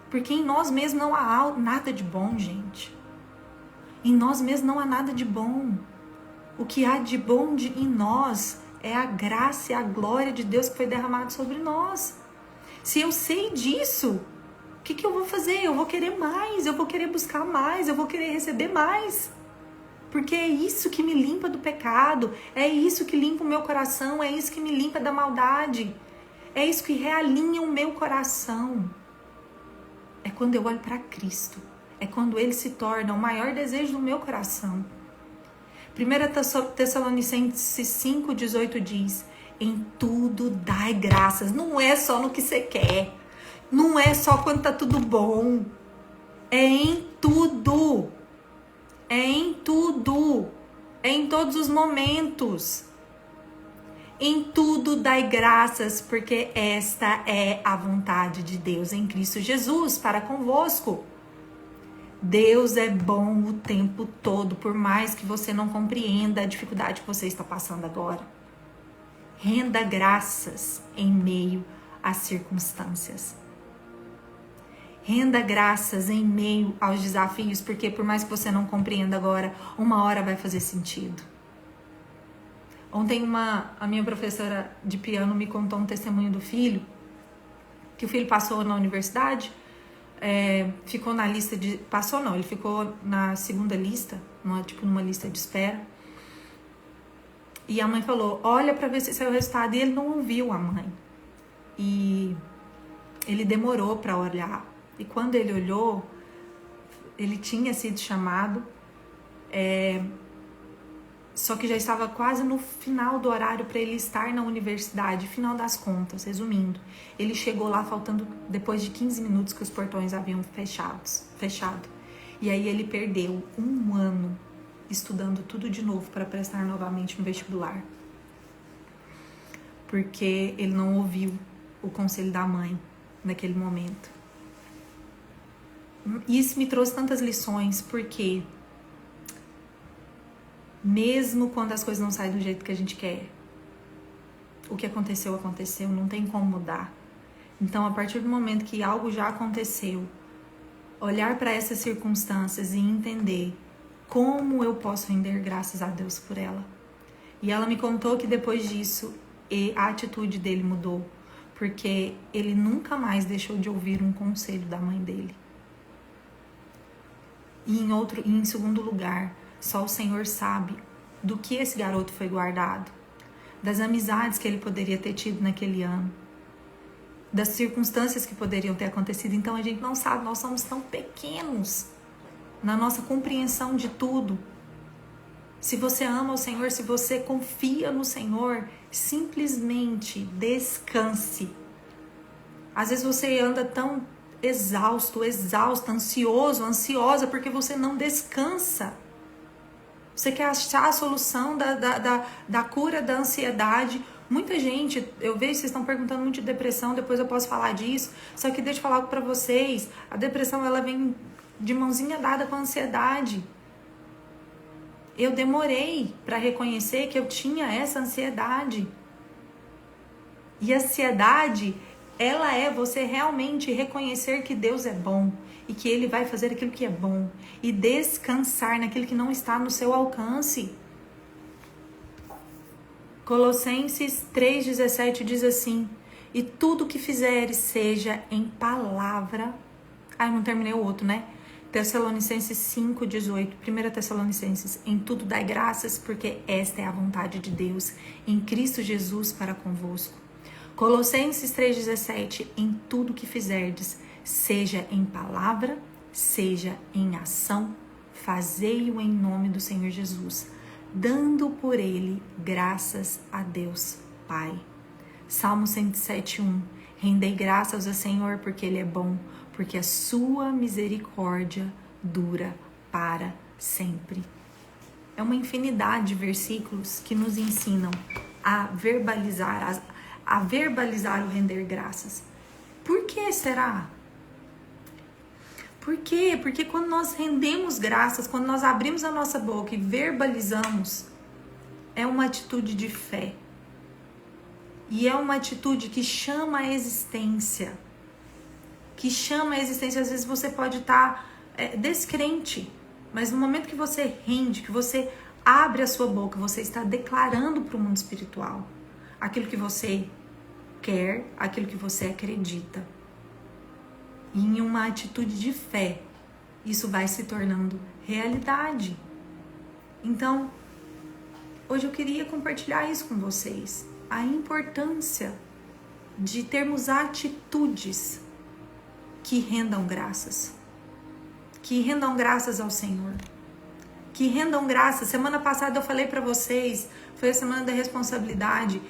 Porque em nós mesmos não há nada de bom, gente. Em nós mesmos não há nada de bom. O que há de bom em nós é a graça e a glória de Deus que foi derramada sobre nós. Se eu sei disso, o que eu vou fazer? Eu vou querer mais, eu vou querer buscar mais, eu vou querer receber mais. Porque é isso que me limpa do pecado, é isso que limpa o meu coração, é isso que me limpa da maldade, é isso que realinha o meu coração. É quando eu olho para Cristo, é quando Ele se torna o maior desejo do meu coração. 1 Tessalonicenses 5,18 diz: em tudo dai graças. Não é só no que você quer, não é só quando tá tudo bom, é em tudo. É em tudo, é em todos os momentos. Em tudo dai graças, porque esta é a vontade de Deus em Cristo Jesus para convosco. Deus é bom o tempo todo, por mais que você não compreenda a dificuldade que você está passando agora. Renda graças em meio às circunstâncias. Renda graças em meio aos desafios, porque por mais que você não compreenda agora, uma hora vai fazer sentido. Ontem a minha professora de piano me contou um testemunho do filho, que o filho passou na universidade, ficou na lista de... Passou não, ele ficou na segunda lista, numa lista de espera. E a mãe falou, olha pra ver se saiu o resultado, e ele não ouviu a mãe. E ele demorou pra olhar. E quando ele olhou, ele tinha sido chamado, só que já estava quase no final do horário para ele estar na universidade, final das contas, resumindo. Ele chegou lá faltando depois de 15 minutos que os portões haviam fechado. E aí ele perdeu 1 ano estudando tudo de novo para prestar novamente no vestibular. Porque ele não ouviu o conselho da mãe naquele momento. Isso me trouxe tantas lições, porque mesmo quando as coisas não saem do jeito que a gente quer, o que aconteceu, não tem como mudar. Então, a partir do momento que algo já aconteceu, olhar para essas circunstâncias e entender como eu posso render graças a Deus por ela. E ela me contou que depois disso, a atitude dele mudou, porque ele nunca mais deixou de ouvir um conselho da mãe dele. E em segundo lugar, só o Senhor sabe do que esse garoto foi guardado, das amizades que ele poderia ter tido naquele ano, das circunstâncias que poderiam ter acontecido. Então a gente não sabe, nós somos tão pequenos na nossa compreensão de tudo. Se você ama o Senhor, se você confia no Senhor, simplesmente descanse. Às vezes você anda tão exausto, exausta, ansioso, ansiosa, porque você não descansa. Você quer achar a solução da cura da ansiedade. Muita gente, eu vejo, vocês estão perguntando muito de depressão, depois eu posso falar disso. Só que deixa eu falar algo pra vocês. A depressão, ela vem de mãozinha dada com a ansiedade. Eu demorei para reconhecer que eu tinha essa ansiedade. E a ansiedade, ela é você realmente reconhecer que Deus é bom e que Ele vai fazer aquilo que é bom e descansar naquilo que não está no seu alcance. Colossenses 3,17 diz assim: e tudo que fizeres seja em palavra. Ah, eu não terminei o outro, né? Tessalonicenses 5,18. 1 Tessalonicenses: em tudo dai graças, porque esta é a vontade de Deus em Cristo Jesus para convosco. Colossenses 3,17: em tudo que fizerdes, seja em palavra, seja em ação, fazei-o em nome do Senhor Jesus, dando por ele graças a Deus Pai. Salmo 107:1: rendei graças ao Senhor porque Ele é bom, porque a sua misericórdia dura para sempre. É uma infinidade de versículos que nos ensinam a verbalizar o render graças. Por que será? Por quê? Porque quando nós rendemos graças, quando nós abrimos a nossa boca e verbalizamos, é uma atitude de fé. E é uma atitude que chama a existência. Às vezes você pode estar descrente, mas no momento que você rende, que você abre a sua boca, você está declarando para o mundo espiritual aquilo que você quer, aquilo que você acredita. E em uma atitude de fé, isso vai se tornando realidade. Então, hoje eu queria compartilhar isso com vocês. A importância de termos atitudes que rendam graças. Que rendam graças ao Senhor. Que rendam graças. Semana passada eu falei para vocês, foi a semana da responsabilidade.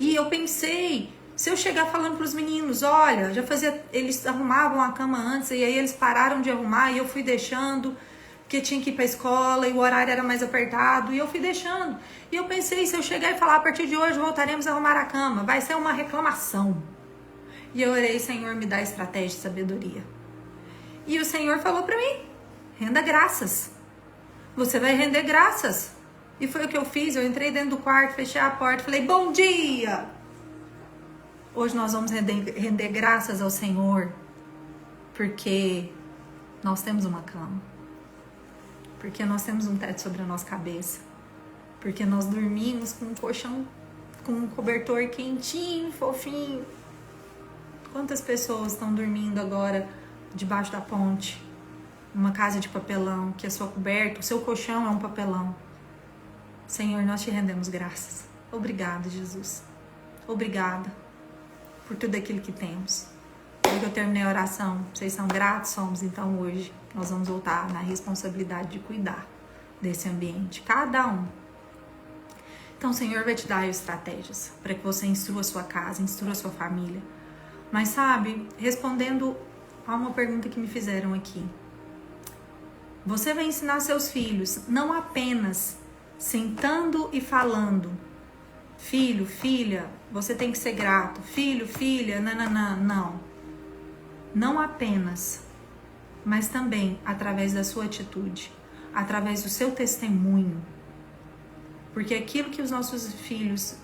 E eu pensei, se eu chegar falando para os meninos, olha, eles arrumavam a cama antes e aí eles pararam de arrumar e eu fui deixando, porque tinha que ir para a escola e o horário era mais apertado e eu fui deixando. E eu pensei, se eu chegar e falar, a partir de hoje voltaremos a arrumar a cama, vai ser uma reclamação. E eu orei, Senhor, me dá estratégia e sabedoria. E o Senhor falou para mim, renda graças. Você vai render graças. E foi o que eu fiz, eu entrei dentro do quarto, fechei a porta, falei, bom dia! Hoje nós vamos render graças ao Senhor, porque nós temos uma cama, porque nós temos um teto sobre a nossa cabeça, porque nós dormimos com um colchão, com um cobertor quentinho, fofinho. Quantas pessoas estão dormindo agora debaixo da ponte, numa casa de papelão, que a sua coberta, o seu colchão é um papelão. Senhor, nós te rendemos graças. Obrigada, Jesus. Obrigada por tudo aquilo que temos. Hoje eu terminei a oração. Vocês são gratos? Somos. Então hoje nós vamos voltar na responsabilidade de cuidar desse ambiente. Cada um. Então o Senhor vai te dar estratégias para que você instrua a sua casa, instrua a sua família. Mas sabe, respondendo a uma pergunta que me fizeram aqui. Você vai ensinar seus filhos não apenas sentando e falando, filho, filha, você tem que ser grato, filho, filha, não. Não apenas, mas também através da sua atitude, através do seu testemunho. Porque aquilo que os nossos filhos,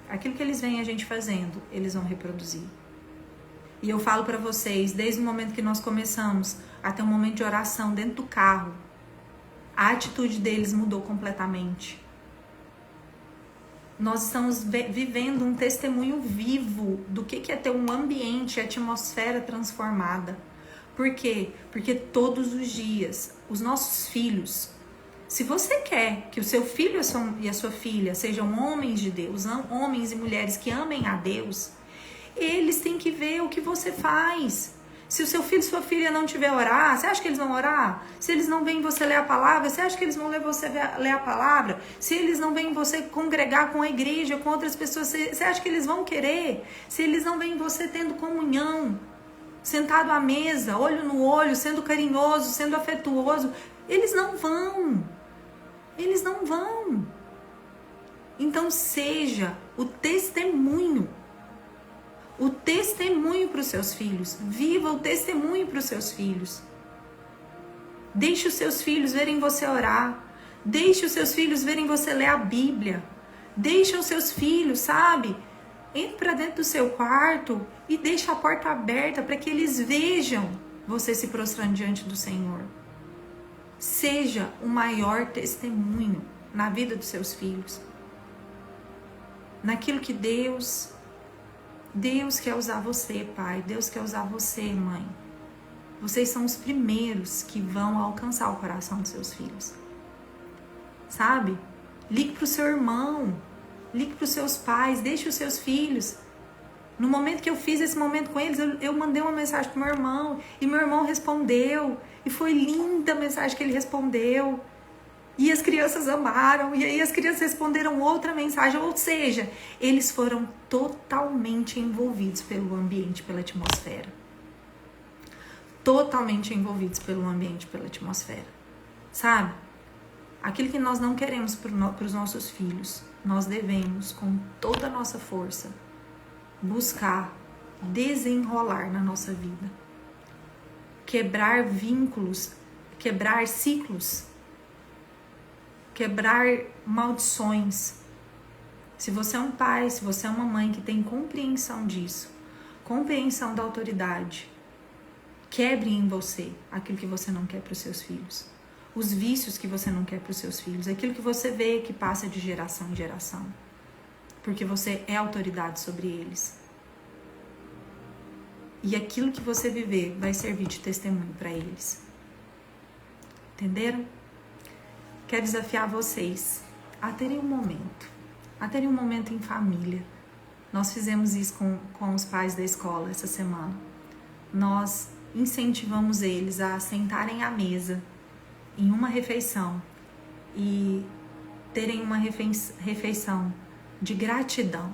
aquilo que eles veem a gente fazendo, eles vão reproduzir. E eu falo para vocês, desde o momento que nós começamos até o momento de oração dentro do carro, a atitude deles mudou completamente. Nós estamos vivendo um testemunho vivo do que é ter um ambiente, atmosfera transformada. Por quê? Porque todos os dias, os nossos filhos, se você quer que o seu filho e a sua filha sejam homens de Deus, homens e mulheres que amem a Deus, eles têm que ver o que você faz. Se o seu filho e sua filha não tiver orar, você acha que eles vão orar? Se eles não veem você ler a palavra, você acha que eles vão ler você ler a palavra? Se eles não veem você congregar com a igreja, com outras pessoas, você acha que eles vão querer? Se eles não veem você tendo comunhão, sentado à mesa, olho no olho, sendo carinhoso, sendo afetuoso. Eles não vão. Eles não vão. Então seja o testemunho. O testemunho para os seus filhos. Viva o testemunho para os seus filhos. Deixe os seus filhos verem você orar. Deixe os seus filhos verem você ler a Bíblia. Deixe os seus filhos, sabe? Entre para dentro do seu quarto e deixe a porta aberta para que eles vejam você se prostrando diante do Senhor. Seja o maior testemunho na vida dos seus filhos. Naquilo que Deus quer usar você, pai. Deus quer usar você, mãe. Vocês são os primeiros que vão alcançar o coração dos seus filhos. Sabe? Ligue para o seu irmão. Ligue para os seus pais. Deixe os seus filhos. No momento que eu fiz esse momento com eles, eu mandei uma mensagem para o meu irmão. E meu irmão respondeu. E foi linda a mensagem que ele respondeu. E as crianças amaram. E aí as crianças responderam outra mensagem. Ou seja, eles foram totalmente envolvidos pelo ambiente, pela atmosfera. Totalmente envolvidos pelo ambiente, pela atmosfera. Sabe? Aquilo que nós não queremos para os nossos filhos, nós devemos, com toda a nossa força, buscar desenrolar na nossa vida. Quebrar vínculos, quebrar ciclos, quebrar maldições. Se você é um pai, se você é uma mãe que tem compreensão disso, compreensão da autoridade, quebre em você aquilo que você não quer para os seus filhos. Os vícios que você não quer para os seus filhos. Aquilo que você vê que passa de geração em geração. Porque você é autoridade sobre eles. E aquilo que você viver vai servir de testemunho para eles. Entenderam? Quero desafiar vocês a terem um momento. A terem um momento em família. Nós fizemos isso com os pais da escola essa semana. Nós incentivamos eles a sentarem à mesa em uma refeição e terem uma refeição de gratidão.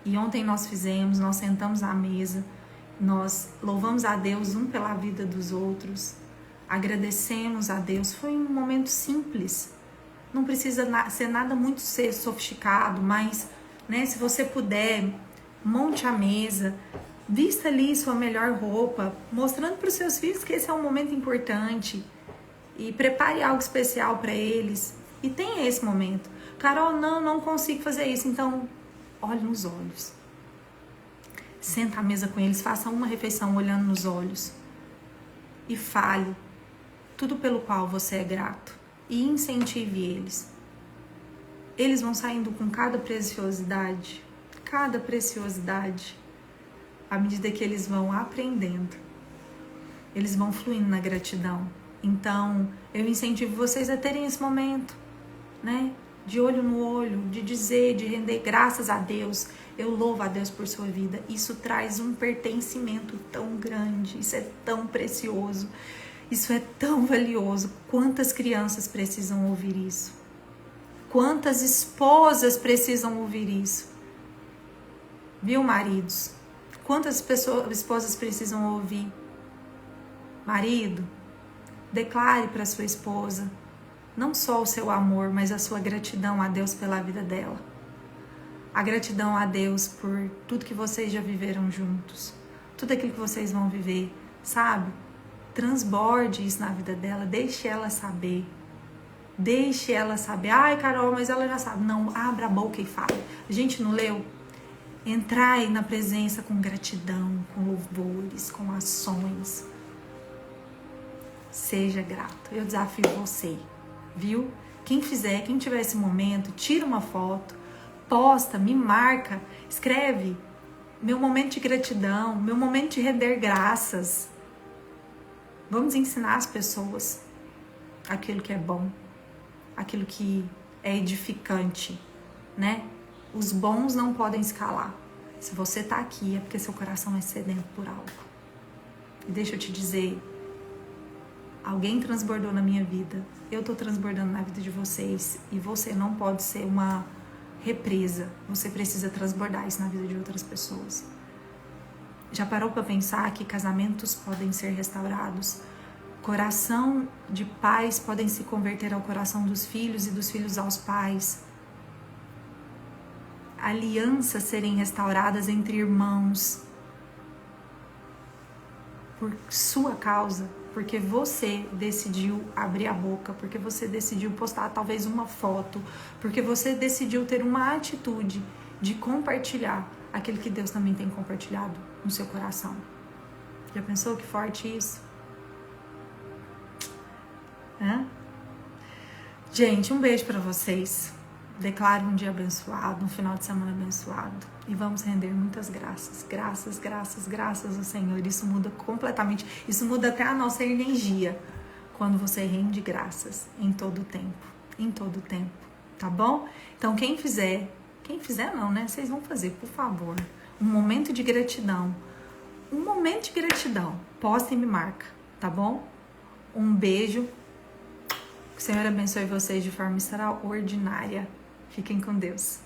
E ontem nós sentamos à mesa, nós louvamos a Deus um pela vida dos outros, agradecemos a Deus. Foi um momento simples, não precisa ser nada muito sofisticado, mas né, se você puder, monte a mesa, vista ali sua melhor roupa, mostrando para os seus filhos que esse é um momento importante. E prepare algo especial para eles. E tenha esse momento. Carol, não consigo fazer isso. Então, olhe nos olhos. Senta à mesa com eles. Faça uma refeição olhando nos olhos. E fale tudo pelo qual você é grato. E incentive eles. Eles vão saindo com cada preciosidade. Cada preciosidade. À medida que eles vão aprendendo. Eles vão fluindo na gratidão. Então, eu incentivo vocês a terem esse momento, né? De olho no olho, de dizer, de render graças a Deus. Eu louvo a Deus por sua vida. Isso traz um pertencimento tão grande, isso é tão precioso, isso é tão valioso. Quantas crianças precisam ouvir isso? Quantas esposas precisam ouvir isso? Viu, maridos? Quantas esposas precisam ouvir? Marido, declare para sua esposa não só o seu amor, mas a sua gratidão a Deus pela vida dela. A gratidão a Deus por tudo que vocês já viveram juntos. Tudo aquilo que vocês vão viver, sabe? Transborde isso na vida dela, deixe ela saber. Deixe ela saber. Ai, Carol, mas ela já sabe. Não, abra a boca e fale. A gente não leu? Entrai na presença com gratidão, com louvores, com ações. Seja grato. Eu desafio você, viu? Quem fizer, quem tiver esse momento, tira uma foto, posta, me marca, escreve meu momento de gratidão, meu momento de render graças. Vamos ensinar as pessoas aquilo que é bom, aquilo que é edificante, né? Os bons não podem escalar. Se você tá aqui é porque seu coração é sedento por algo. E deixa eu te dizer, alguém transbordou na minha vida, eu tô transbordando na vida de vocês, e você não pode ser uma represa, você precisa transbordar isso na vida de outras pessoas. Já parou para pensar que casamentos podem ser restaurados? Coração de pais podem se converter ao coração dos filhos e dos filhos aos pais. Alianças serem restauradas entre irmãos por sua causa, porque você decidiu abrir a boca, porque você decidiu postar talvez uma foto, porque você decidiu ter uma atitude de compartilhar aquilo que Deus também tem compartilhado no seu coração. Já pensou que forte isso? Gente, um beijo para vocês. Declaro um dia abençoado, um final de semana abençoado. E vamos render muitas graças. Graças, graças, graças ao Senhor. Isso muda completamente. Isso muda até a nossa energia. Quando você rende graças em todo o tempo. Em todo o tempo. Tá bom? Então quem fizer não, né? Vocês vão fazer, por favor. Um momento de gratidão. Um momento de gratidão. Posta e me marca. Tá bom? Um beijo. Que o Senhor abençoe vocês de forma extraordinária. Fiquem com Deus.